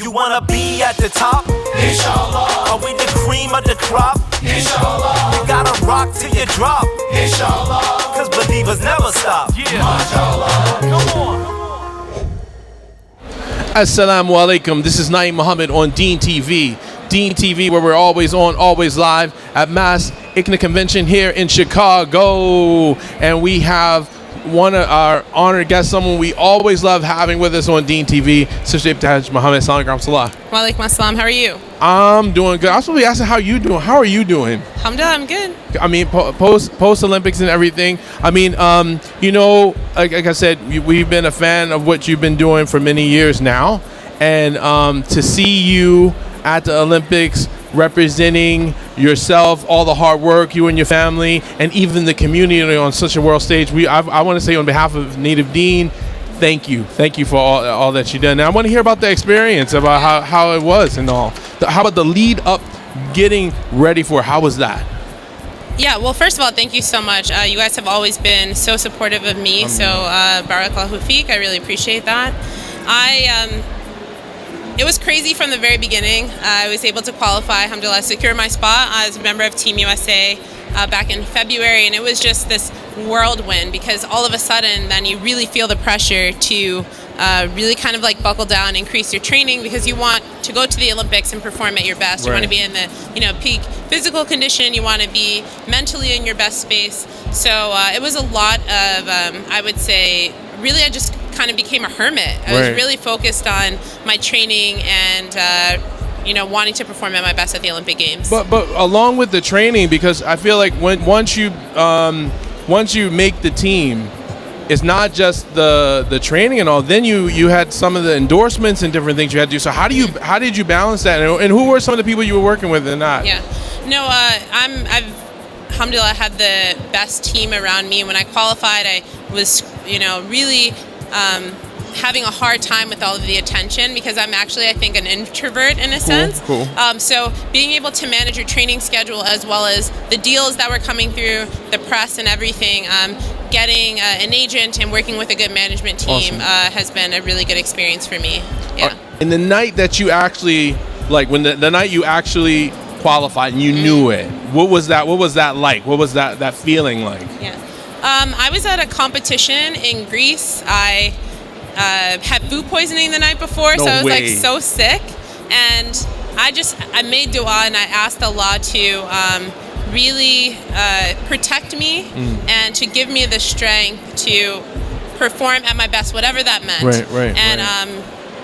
You wanna be at the top? Inshallah. Are we the cream of the crop? Inshallah. You gotta rock till you drop. Inshallah. Cause believers never stop. Yeah. MashaAllah. Come on. Assalamu alaikum. This is Naeem Muhammad on Deen TV. Deen TV, where we're always on, always live at Mass ICNA Convention here in Chicago. And we have one of our honored guests, someone we always love having with us on Deen TV, Sister Ibthaj Muhammad. Assalamu alaikum. Wa alaikum assalam. How are you? I'm doing good. I was supposed to be asking how you doing. How are you doing? Alhamdulillah, I'm good. I mean, post Olympics and everything. I mean, like I said, we've been a fan of what you've been doing for many years now, and to see you at the Olympics representing yourself, all the hard work, you and your family, and even the community on such a world stage. I want to say on behalf of Native Deen, thank you for all that you've done. Now I want to hear about the experience, about how it was and all. How about the lead up, getting ready for it? How was that? Yeah, well, first of all, thank you so much. You guys have always been so supportive of me, so barakallahu feek. I really appreciate that. It was crazy from the very beginning. I was able to qualify, alhamdulillah, secure my spot as a member of Team USA back in February, and it was just this whirlwind because all of a sudden then you really feel the pressure to really kind of like buckle down, increase your training, because you want to go to the Olympics and perform at your best. Right. You want to be in the peak physical condition. You want to be mentally in your best space. So it was a lot of I would say really I just kind of became a hermit. I was really focused on my training and wanting to perform at my best at the Olympic Games. But along with the training, because I feel like once you make the team, it's not just the training and all. Then you had some of the endorsements and different things you had to do. So how did you balance that? And who were some of the people you were working with in that? Yeah, no, I've alhamdulillah had the best team around me. When I qualified, I was really having a hard time with all of the attention because I'm actually, I think, an introvert in a sense. Cool. So being able to manage your training schedule as well as the deals that were coming through, the press and everything, getting an agent and working with a good management team has been a really good experience for me. Yeah. And the night that you actually, like when the night you actually qualified and you knew it, what was that like? What was that feeling like? Yeah. I was at a competition in Greece. I had food poisoning the night before, so I was like so sick, and I made dua and I asked Allah to really protect me and to give me the strength to perform at my best, whatever that meant. Right. And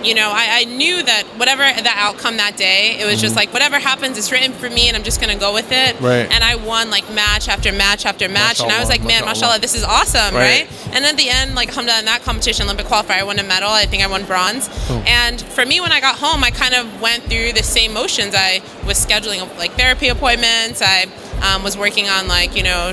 I knew that whatever the outcome that day, it was just like whatever happens, it's written for me, and I'm just gonna go with it. Right. And I won like match after match after match, and I was like, man, mashallah, this is awesome, right? And at the end, like alhamdulillah, in that competition, Olympic qualifier, I won a medal. I think I won bronze. Oh. And for me, when I got home, I kind of went through the same motions. I was scheduling like therapy appointments. I was working on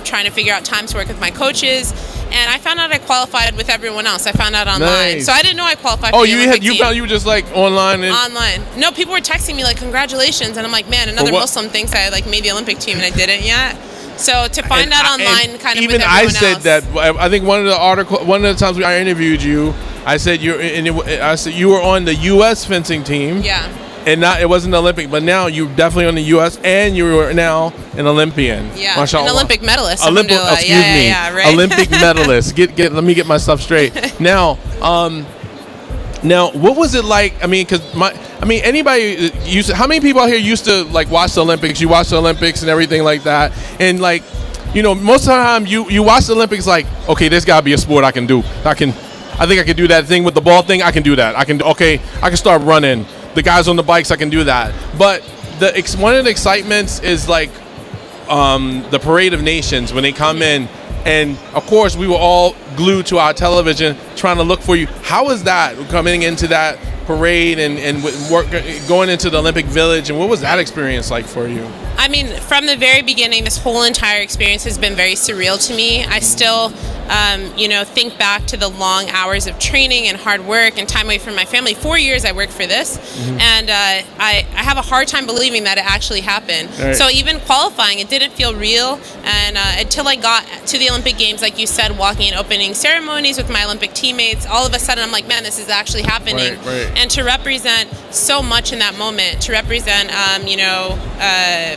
trying to figure out times to work with my coaches. And I found out I qualified with everyone else. I found out online. Nice. So I didn't know I qualified for the Olympic team. Found you were just like online? Online. No, people were texting me like, congratulations. And I'm like, man, another Muslim thinks I made the Olympic team and I didn't yet. So to find out online kind of even with everyone I said else. that. I think one of the times I interviewed you, I said you were on the U.S. fencing team. Yeah. And it wasn't Olympic, but now you're definitely on the U.S. and you are now an Olympian. Yeah, MashaAllah. An Olympic medalist. Excuse me. Right. Olympic medalist. Let me get myself straight. Now, what was it like? I mean, anybody used to, how many people out here used to like watch the Olympics? You watch the Olympics and everything like that, and like, most of the time you watch the Olympics like, okay, there's got to be a sport I can do. I think I can do that thing with the ball thing. I can do that. I can start running. The guys on the bikes, I can do that. But one of the excitements is like the Parade of Nations when they come in, and of course we were all glued to our television trying to look for you. How was that coming into that parade and going into the Olympic Village, and what was that experience like for you? I mean, from the very beginning, this whole entire experience has been very surreal to me. I still, think back to the long hours of training and hard work and time away from my family. 4 years I worked for this, and I have a hard time believing that it actually happened. Right. So even qualifying, it didn't feel real, and until I got to the Olympic Games, like you said, walking in opening ceremonies with my Olympic teammates, all of a sudden I'm like, man, this is actually happening. Right. And to represent so much in that moment, to represent,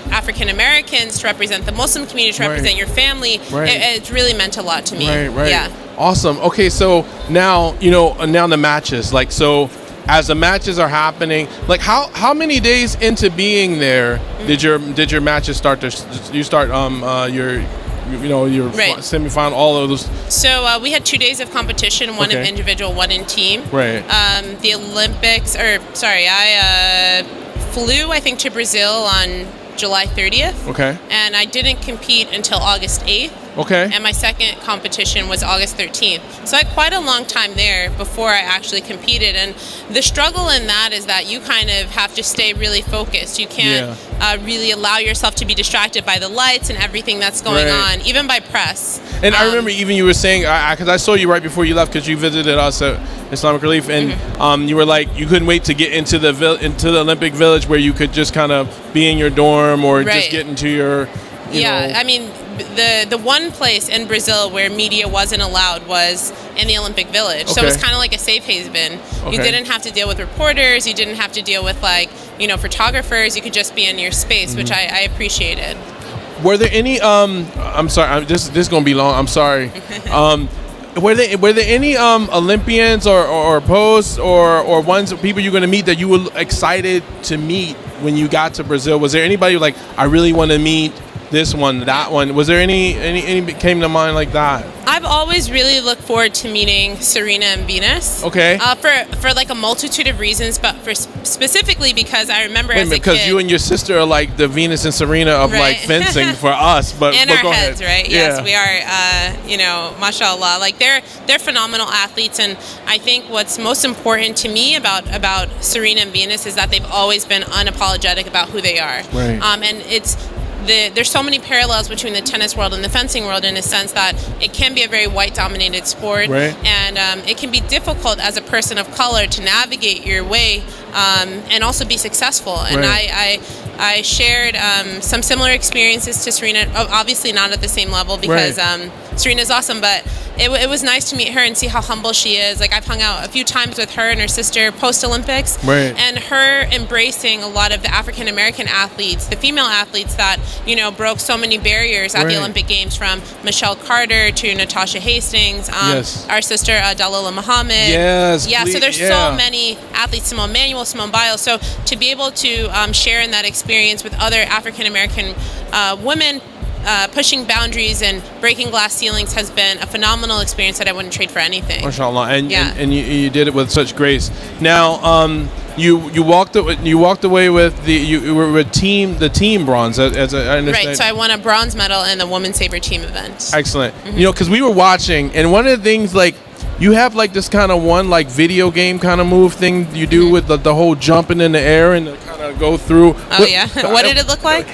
African Americans, to represent the Muslim community, to represent your family, it's really meant a lot to me. Right. Yeah. Awesome. Okay, so now now the matches. Like, so as the matches are happening, like how many days into being there did your matches start? You start your semifinal, all of those. So we had 2 days of competition, one in individual, one in team. Right. The Olympics, I flew, I think, to Brazil on July 30th. Okay. And I didn't compete until August 8th. Okay. And my second competition was August 13th. So I had quite a long time there before I actually competed. And the struggle in that is that you kind of have to stay really focused. You can't really allow yourself to be distracted by the lights and everything that's going on, even by press. And I remember even you were saying, because I saw you right before you left, because you visited us at Islamic Relief, and you were like, you couldn't wait to get into the Olympic Village where you could just kind of be in your dorm or just get into your, you know. I mean, the one place in Brazil where media wasn't allowed was in the Olympic Village. So it was kind of like a safe haven. You didn't have to deal with reporters. You didn't have to deal with photographers. You could just be in your space, which I appreciated. Were there any? I'm sorry. This is gonna be long. I'm sorry. Were there any Olympians or posts or people you're gonna meet that you were excited to meet when you got to Brazil? Was there anybody like, I really want to meet this one, that one? Was there any came to mind like that? I've always really looked forward to meeting Serena and Venus. Okay. For like a multitude of reasons, but specifically because I remember as a kid. Because you and your sister are like the Venus and Serena of like fencing for us, but in our go heads, ahead. right? Yes, we are. Mashallah, like they're phenomenal athletes, and I think what's most important to me about Serena and Venus is that they've always been unapologetic about who they are. Right. And there's so many parallels between the tennis world and the fencing world in a sense that it can be a very white-dominated sport, and it can be difficult as a person of color to navigate your way and also be successful. And I shared some similar experiences to Serena, obviously not at the same level because Serena's awesome, but it was nice to meet her and see how humble she is. Like, I've hung out a few times with her and her sister post-Olympics, and her embracing a lot of the African-American athletes, the female athletes that, broke so many barriers at the Olympic Games, from Michelle Carter to Natasha Hastings, our sister Dalila Muhammad. So there's so many athletes, Simone Manuel, Simone Biles. So to be able to share in that experience with other African-American women, pushing boundaries and breaking glass ceilings has been a phenomenal experience that I wouldn't trade for anything. MashaAllah, and you did it with such grace. Now, you walked away with you were with the team bronze, as I understand. Right. So I won a bronze medal in the women's saber team event. Excellent. Because we were watching, and one of the things, like, you have like this kind of one like video game kind of move thing you do with the whole jumping in the air and kind of go through. What did it look like?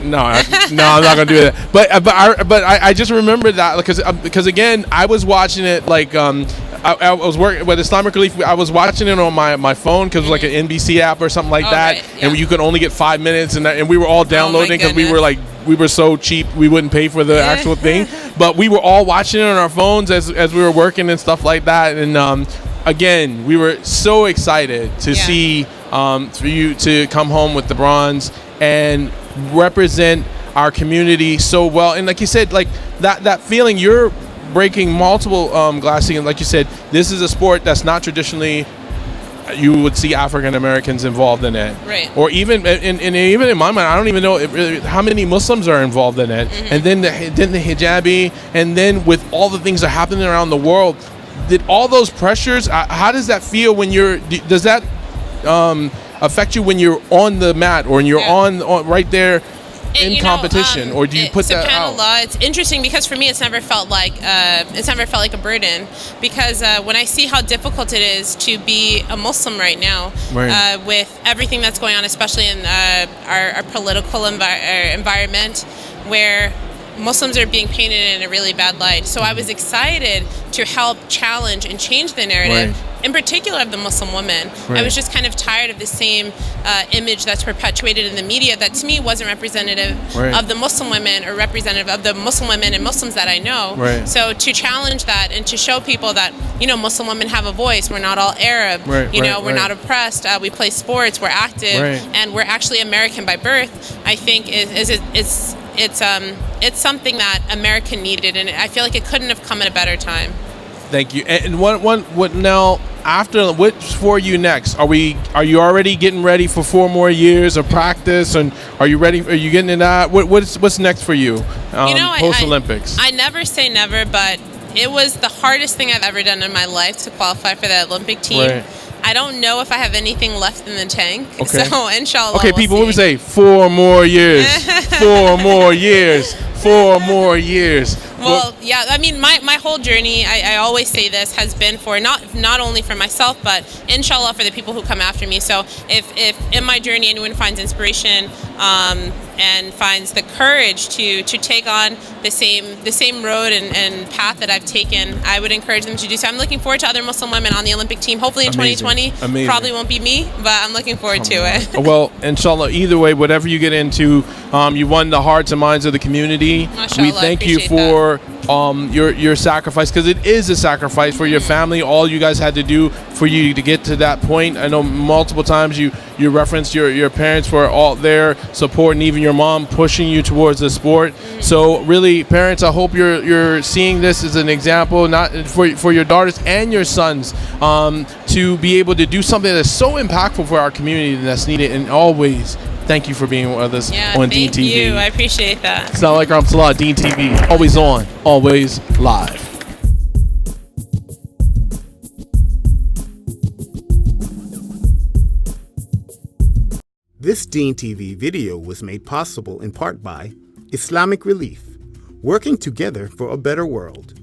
No, I'm not gonna do that. But I just remember that because again, I was watching it like I was working with Islamic Relief. I was watching it on my phone because it was like an NBC app or something like that, and you could only get 5 minutes, and we were all downloading because we were so cheap we wouldn't pay for the actual thing, but we were all watching it on our phones as we were working and stuff like that. And again, we were so excited to see for you to come home with the bronze and represent our community so well. And like you said, like that feeling, you're breaking multiple glass ceilings. Like you said, this is a sport that's not traditionally you would see African Americans involved in it, or even even in my mind, I don't even know how many Muslims are involved in it. And then the hijabi, and then with all the things that are happening around the world, did all those pressures? How does that feel when does that affect you when you're on the mat or when you're on right there in competition, or do you put that out? Subhanallah, it's interesting because for me, it's never felt like a burden. Because when I see how difficult it is to be a Muslim right now, with everything that's going on, especially in our political environment, where Muslims are being painted in a really bad light. So I was excited to help challenge and change the narrative, in particular of the Muslim woman. I was just kind of tired of the same image that's perpetuated in the media that to me wasn't representative of the Muslim women or representative of the Muslim women and Muslims that I know. So to challenge that and to show people that, you know, Muslim women have a voice. We're not all Arab. You know, we're not oppressed. We play sports. We're active, and we're actually American by birth. I think it's something that America needed, and I feel like it couldn't have come at a better time. Thank you. And what now? After, what's for you next? Are you already getting ready for 4 more years of practice, and are you ready? Are you getting into that? What's next for you? Post Olympics. I never say never, but it was the hardest thing I've ever done in my life to qualify for the Olympic team. I don't know if I have anything left in the tank. So inshallah. Okay, people, what we say? 4 more years. 4 more years. 4 more years. Well, yeah, I mean, my whole journey, I always say this, has been for not only for myself, but inshallah for the people who come after me. So if in my journey anyone finds inspiration and finds the courage to take on the same road and path that I've taken, I would encourage them to do so. I'm looking forward to other Muslim women on the Olympic team, hopefully in 2020. Probably won't be me, but I'm looking forward to it. Well, inshallah, either way, whatever you get into, you won the hearts and minds of the community. Mashallah, we thank you for your sacrifice, because it is a sacrifice for your family. All you guys had to do for you to get to that point. I know multiple times you referenced your parents were all there supporting, even your mom pushing you towards the sport. So really, parents, I hope you're seeing this as an example, not for your daughters and your sons, to be able to do something that's so impactful for our community and that's needed. And always, thank you for being with us on Deen TV. Thank you. I appreciate that. Assalamu alaikum warahmatullah. Deen TV, always on, always live. This Deen TV video was made possible in part by Islamic Relief, working together for a better world.